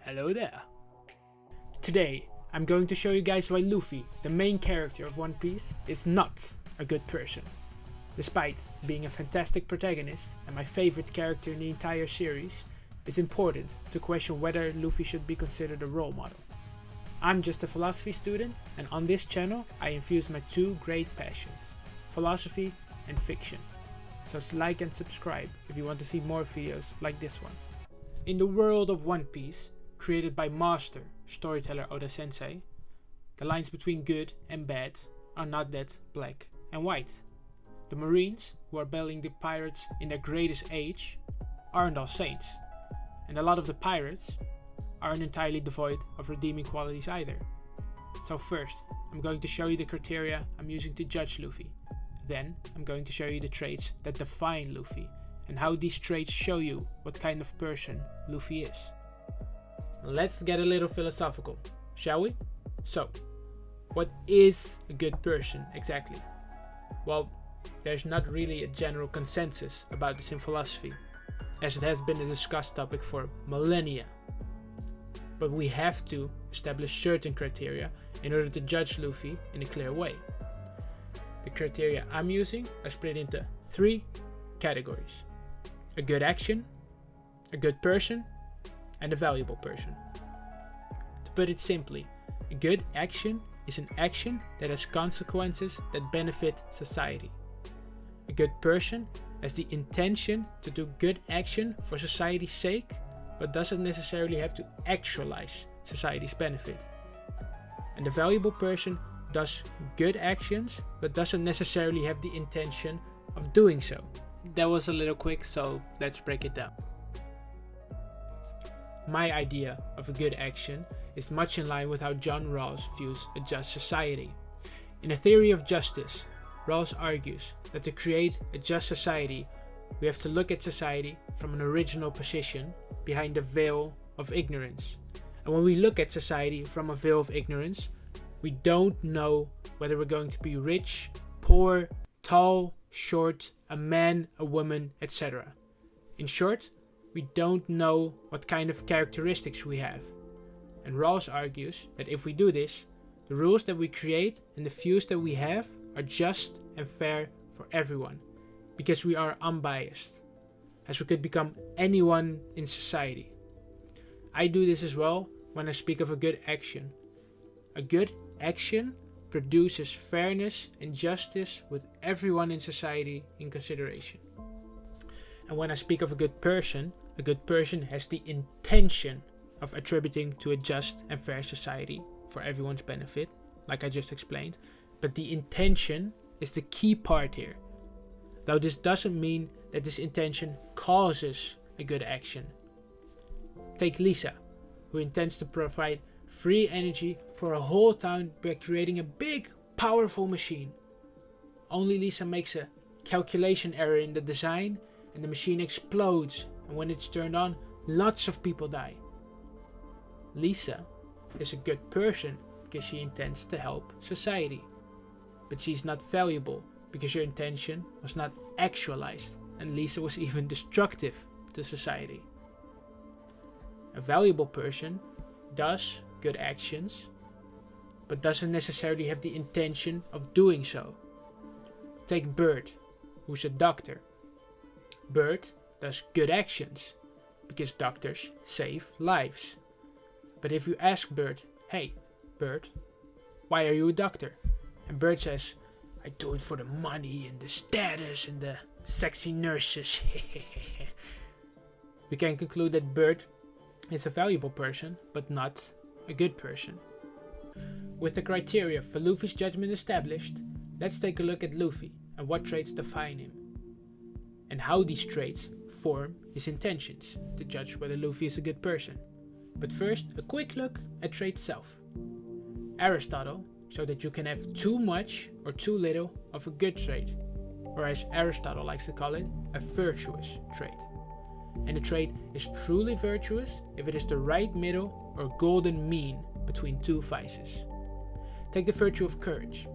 Hello there. Today, I'm going to show you guys why Luffy, the main character of One Piece, is not a good person. Despite being a fantastic protagonist and my favorite character in the entire series, it's important to question whether Luffy should be considered a role model. I'm just a philosophy student, and on this channel I infuse my two great passions, philosophy and fiction. So like and subscribe if you want to see more videos like this one. In the world of One Piece, created by master storyteller Oda Sensei, the lines between good and bad are not that black and white. The Marines, who are battling the pirates in their greatest age, aren't all saints, and a lot of the pirates aren't entirely devoid of redeeming qualities either. So first, I'm going to show you the criteria I'm using to judge Luffy. Then, I'm going to show you the traits that define Luffy, and how these traits show you what kind of person Luffy is. Let's get a little philosophical, shall we? So, what is a good person exactly? Well, there's not really a general consensus about this in philosophy, as it has been a discussed topic for millennia. But we have to establish certain criteria in order to judge Luffy in a clear way. The criteria I'm using are split into three categories: a good action, a good person, and a valuable person. To put it simply, a good action is an action that has consequences that benefit society. A good person has the intention to do good action for society's sake, but doesn't necessarily have to actualize society's benefit. And a valuable person does good actions, but doesn't necessarily have the intention of doing so. That was a little quick, so let's break it down. My idea of a good action is much in line with how John Rawls views a just society. In a theory of justice, Rawls argues that to create a just society, we have to look at society from an original position behind the veil of ignorance. And when we look at society from a veil of ignorance, we don't know whether we're going to be rich, poor, tall, short, a man, a woman, etc. In short, we don't know what kind of characteristics we have. And Rawls argues that if we do this, the rules that we create and the views that we have are just and fair for everyone, because we are unbiased, as we could become anyone in society. I do this as well when I speak of a good action. A good action produces fairness and justice with everyone in society in consideration. And when I speak of a good person has the intention of attributing to a just and fair society for everyone's benefit, like I just explained, but the intention is the key part here. Though this doesn't mean that this intention causes a good action. Take Lisa, who intends to provide free energy for a whole town by creating a big, powerful machine. Only Lisa makes a calculation error in the design and the machine explodes, and when it's turned on, lots of people die. Lisa is a good person because she intends to help society. But she's not valuable because her intention was not actualized, and Lisa was even destructive to society. A valuable person does good actions, but doesn't necessarily have the intention of doing so. Take Bird, who's a doctor. Bird does good actions, because doctors save lives. But if you ask Bird, "Hey, Bird, why are you a doctor?" And Bird says, "I do it for the money and the status and the sexy nurses." We can conclude that Bird is a valuable person, but not a good person. With the criteria for Luffy's judgment established, let's take a look at Luffy and what traits define him, and how these traits form his intentions to judge whether Luffy is a good person. But first, a quick look at trait self. Aristotle showed that you can have too much or too little of a good trait, or as Aristotle likes to call it, a virtuous trait. And a trait is truly virtuous if it is the right middle or golden mean between two vices. Take the virtue of courage.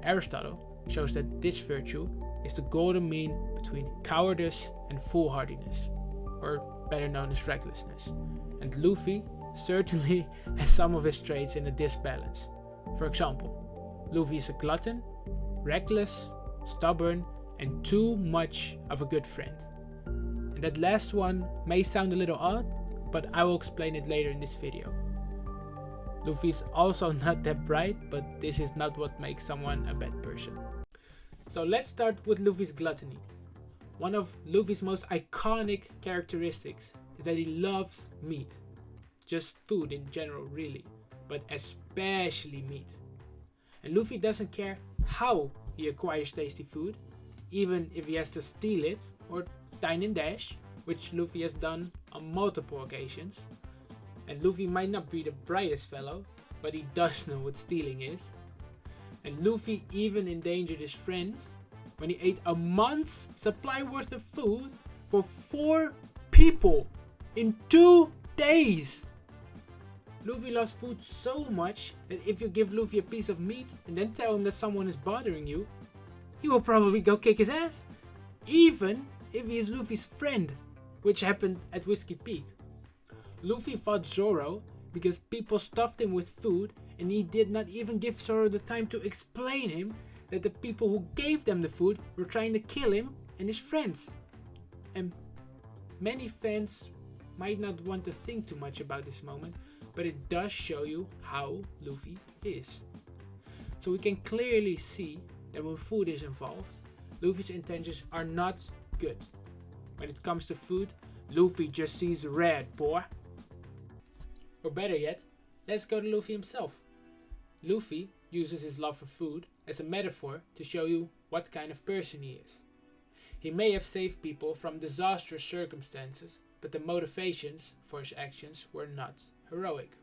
Aristotle shows that this virtue is the golden mean between cowardice and foolhardiness, or better known as recklessness. And Luffy certainly has some of his traits in a disbalance. For example, Luffy is a glutton, reckless, stubborn, and too much of a good friend. And that last one may sound a little odd, but I will explain it later in this video. Luffy is also not that bright, but this is not what makes someone a bad person. So let's start with Luffy's gluttony. One of Luffy's most iconic characteristics is that he loves meat. Just food in general really, but especially meat. And Luffy doesn't care how he acquires tasty food, even if he has to steal it or dine and dash, which Luffy has done on multiple occasions. And Luffy might not be the brightest fellow, but he does know what stealing is. And Luffy even endangered his friends when he ate a month's supply worth of food for 4 people in 2 days. Luffy loves food so much that if you give Luffy a piece of meat and then tell him that someone is bothering you, he will probably go kick his ass, even if he is Luffy's friend, which happened at Whiskey Peak. Luffy fought Zoro because people stuffed him with food and he did not even give Zoro the time to explain him that the people who gave them the food were trying to kill him and his friends. And many fans might not want to think too much about this moment, but it does show you how Luffy is. So we can clearly see that when food is involved, Luffy's intentions are not good. When it comes to food, Luffy just sees red, boy. Or better yet, let's go to Luffy himself. Luffy uses his love for food as a metaphor to show you what kind of person he is. He may have saved people from disastrous circumstances, but the motivations for his actions were not heroic.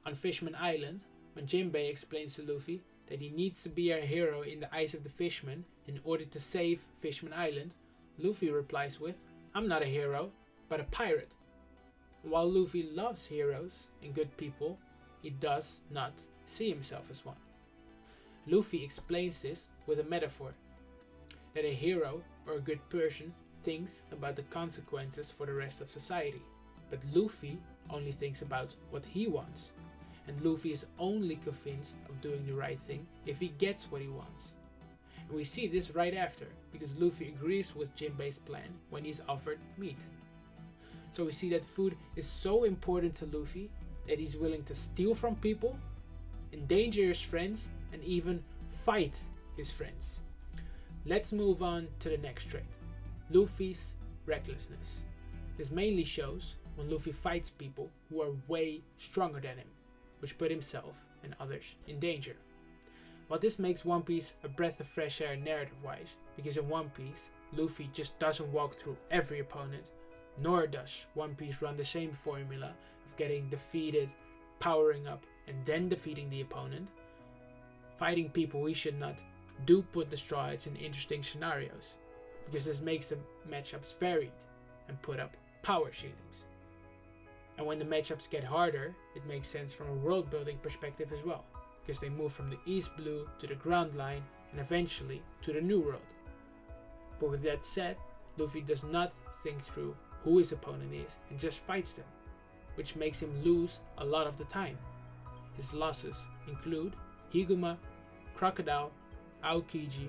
On Fishman Island, when Jinbei explains to Luffy that he needs to be a hero in the eyes of the fishmen in order to save Fishman Island, Luffy replies with, "I'm not a hero, but a pirate." While Luffy loves heroes and good people, he does not see himself as one. Luffy explains this with a metaphor, that a hero or a good person thinks about the consequences for the rest of society, but Luffy only thinks about what he wants, and Luffy is only convinced of doing the right thing if he gets what he wants. And we see this right after, because Luffy agrees with Jinbei's plan when he's offered meat. So we see that food is so important to Luffy that he's willing to steal from people, endanger his friends, and even fight his friends. Let's move on to the next trait, Luffy's recklessness. This mainly shows when Luffy fights people who are way stronger than him, which put himself and others in danger. While this makes One Piece a breath of fresh air narrative-wise, because in One Piece, Luffy just doesn't walk through every opponent, nor does One Piece run the same formula of getting defeated, powering up, and then defeating the opponent. Fighting people he should not do put the Straw Hats in interesting scenarios, because this makes the matchups varied and put up power ceilings. And when the matchups get harder, it makes sense from a world building perspective as well, because they move from the East Blue to the Ground Line and eventually to the New World. But with that said, Luffy does not think through who his opponent is and just fights them, which makes him lose a lot of the time. His losses include Higuma, Crocodile, Aokiji,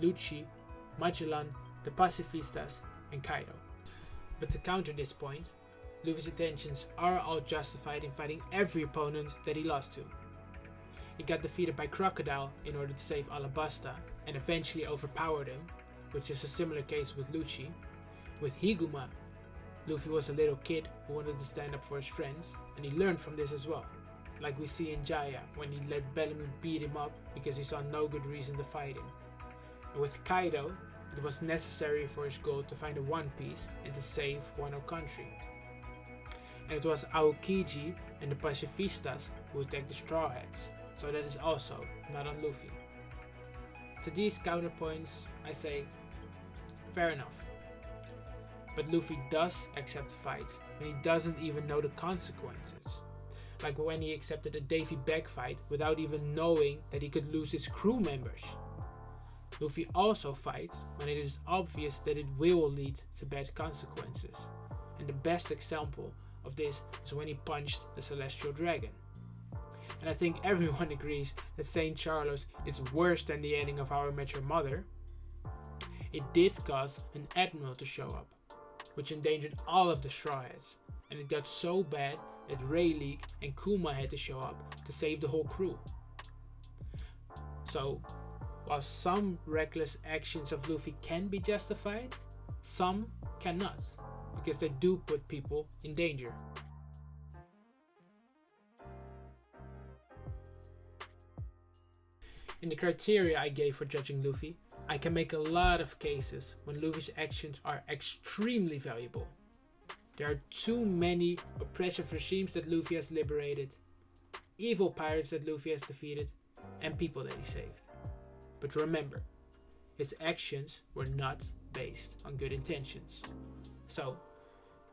Lucci, Magellan, the Pacifistas, and Kaido. But to counter this point, Luffy's intentions are all justified in fighting every opponent that he lost to. He got defeated by Crocodile in order to save Alabasta and eventually overpowered him, which is a similar case with Lucci. With Higuma, Luffy was a little kid who wanted to stand up for his friends, and he learned from this as well, like we see in Jaya when he let Bellamy beat him up because he saw no good reason to fight him. And with Kaido, it was necessary for his goal to find a One Piece and to save Wano Country. And it was Aokiji and the Pacifistas who attacked the Straw Hats, so that is also not on Luffy. To these counterpoints, I say, fair enough. But Luffy does accept fights when he doesn't even know the consequences. Like when he accepted a Davy Bag fight without even knowing that he could lose his crew members. Luffy also fights when it is obvious that it will lead to bad consequences. And the best example of this is when he punched the Celestial Dragon. And I think everyone agrees that St. Charles is worse than the ending of How I Met Your Mother. It did cause an admiral to show up, which endangered all of the Straw Hats, and it got so bad that Rayleigh and Kuma had to show up to save the whole crew. So, while some reckless actions of Luffy can be justified, some cannot, because they do put people in danger. In the criteria I gave for judging Luffy, I can make a lot of cases when Luffy's actions are extremely valuable. There are too many oppressive regimes that Luffy has liberated, evil pirates that Luffy has defeated, and people that he saved. But remember, his actions were not based on good intentions. So,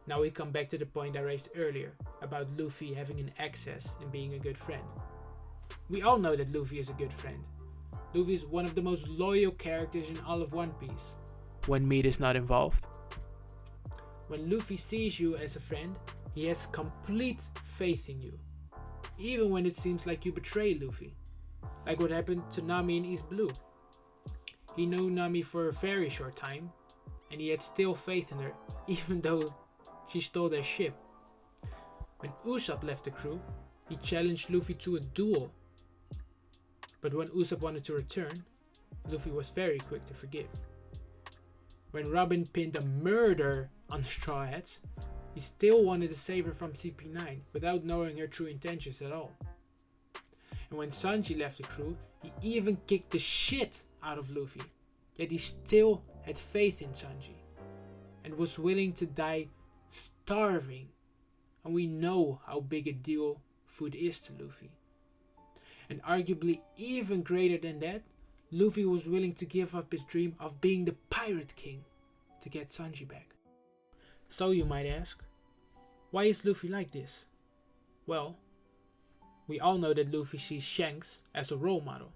now we come back to the point I raised earlier about Luffy having an access and being a good friend. We all know that Luffy is a good friend. Luffy is one of the most loyal characters in all of One Piece, when meat is not involved. When Luffy sees you as a friend, he has complete faith in you, even when it seems like you betray Luffy, like what happened to Nami in East Blue. He knew Nami for a very short time, and he had still faith in her, even though she stole their ship. When Usopp left the crew, he challenged Luffy to a duel. But when Usopp wanted to return, Luffy was very quick to forgive. When Robin pinned a murder on the Straw Hats, he still wanted to save her from CP9 without knowing her true intentions at all. And when Sanji left the crew, he even kicked the shit out of Luffy, yet he still had faith in Sanji and was willing to die starving. And we know how big a deal food is to Luffy. And arguably even greater than that, Luffy was willing to give up his dream of being the Pirate King to get Sanji back. So you might ask, why is Luffy like this? Well, we all know that Luffy sees Shanks as a role model.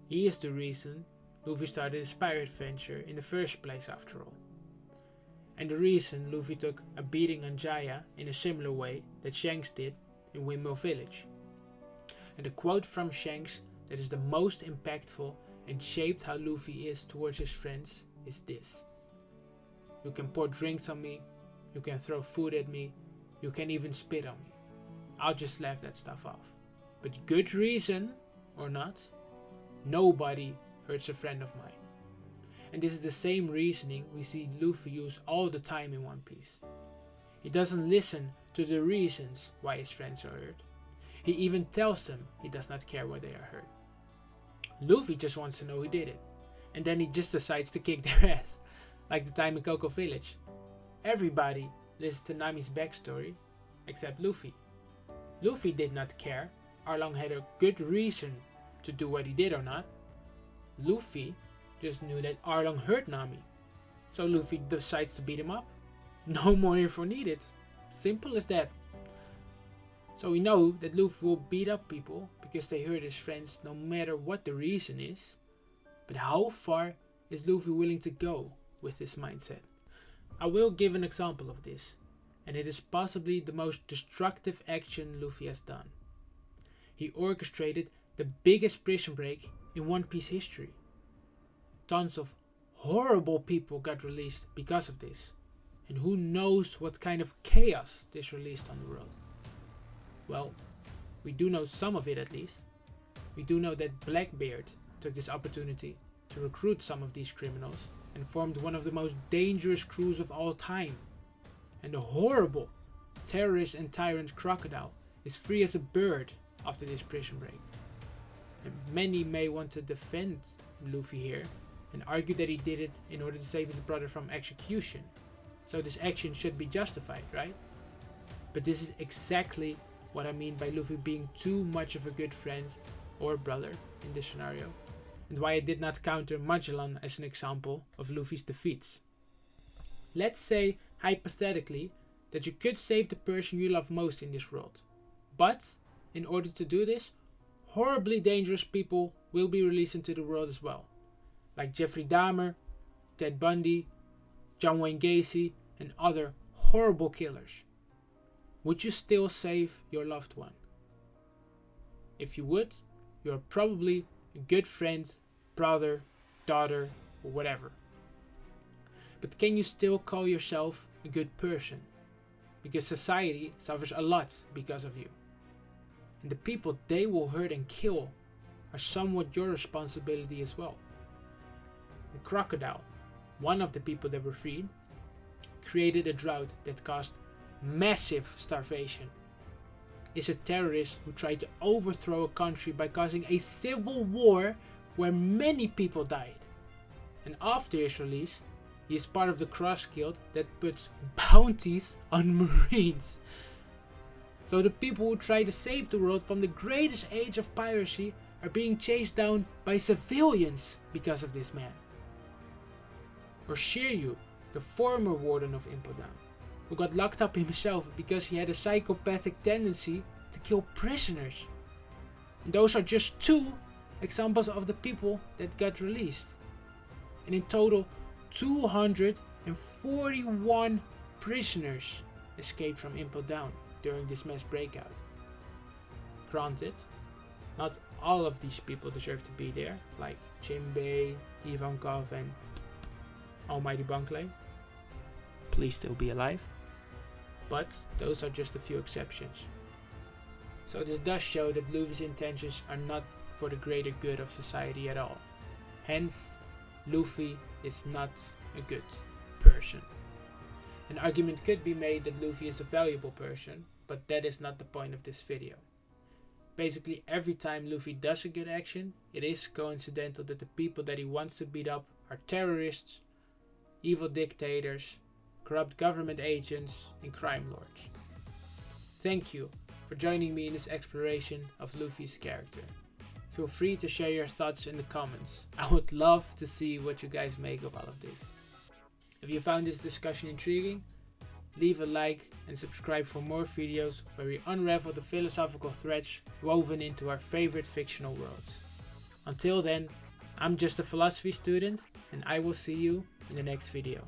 He is the reason Luffy started his pirate venture in the first place after all. And the reason Luffy took a beating on Jaya in a similar way that Shanks did in Windmill Village. And the quote from Shanks that is the most impactful and shaped how Luffy is towards his friends is this: "You can pour drinks on me, you can throw food at me, you can even spit on me. I'll just laugh that stuff off. But good reason or not, nobody hurts a friend of mine." And this is the same reasoning we see Luffy use all the time in One Piece. He doesn't listen to the reasons why his friends are hurt. He even tells them he does not care why they are hurt. Luffy just wants to know who did it, and then he just decides to kick their ass, like the time in Cocoa Village. Everybody listens to Nami's backstory, except Luffy. Luffy did not care Arlong had a good reason to do what he did or not. Luffy just knew that Arlong hurt Nami, so Luffy decides to beat him up. No more info needed. Simple as that. So we know that Luffy will beat up people because they hurt his friends no matter what the reason is. But how far is Luffy willing to go with this mindset? I will give an example of this, and it is possibly the most destructive action Luffy has done. He orchestrated the biggest prison break in One Piece history. Tons of horrible people got released because of this, and who knows what kind of chaos this released on the world. Well, we do know some of it at least. We do know that Blackbeard took this opportunity to recruit some of these criminals and formed one of the most dangerous crews of all time. And the horrible terrorist and tyrant Crocodile is free as a bird after this prison break. And many may want to defend Luffy here and argue that he did it in order to save his brother from execution. So this action should be justified, right? But this is exactly what I mean by Luffy being too much of a good friend or brother in this scenario, and why I did not counter Magellan as an example of Luffy's defeats. Let's say, hypothetically, that you could save the person you love most in this world, but in order to do this, horribly dangerous people will be released into the world as well, like Jeffrey Dahmer, Ted Bundy, John Wayne Gacy, and other horrible killers. would you still save your loved one? If you would, you're probably a good friend, brother, daughter, or whatever. But can you still call yourself a good person? Because society suffers a lot because of you. And the people they will hurt and kill are somewhat your responsibility as well. The crocodile, one of the people that were freed, created a drought that caused massive starvation. Is a terrorist who tried to overthrow a country by causing a civil war where many people died. And after his release, he is part of the Cross Guild that puts bounties on Marines. So the people who try to save the world from the greatest age of piracy are being chased down by civilians because of this man. Or Shiryu, the former warden of Impel Down, who got locked up himself because he had a psychopathic tendency to kill prisoners. And those are just 2 examples of the people that got released. And in total, 241 prisoners escaped from Impel Down during this mass breakout. Granted, not all of these people deserve to be there, like Jinbei, Ivankov and Almighty Bunkley. Please still be alive. But those are just a few exceptions. So this does show that Luffy's intentions are not for the greater good of society at all. Hence, Luffy is not a good person. An argument could be made that Luffy is a valuable person, but that is not the point of this video. Basically, every time Luffy does a good action, it is coincidental that the people that he wants to beat up are terrorists, evil dictators, corrupt government agents, and crime lords. Thank you for joining me in this exploration of Luffy's character. Feel free to share your thoughts in the comments. I would love to see what you guys make of all of this. If you found this discussion intriguing, leave a like and subscribe for more videos where we unravel the philosophical threads woven into our favorite fictional worlds. Until then, I'm just a philosophy student and I will see you in the next video.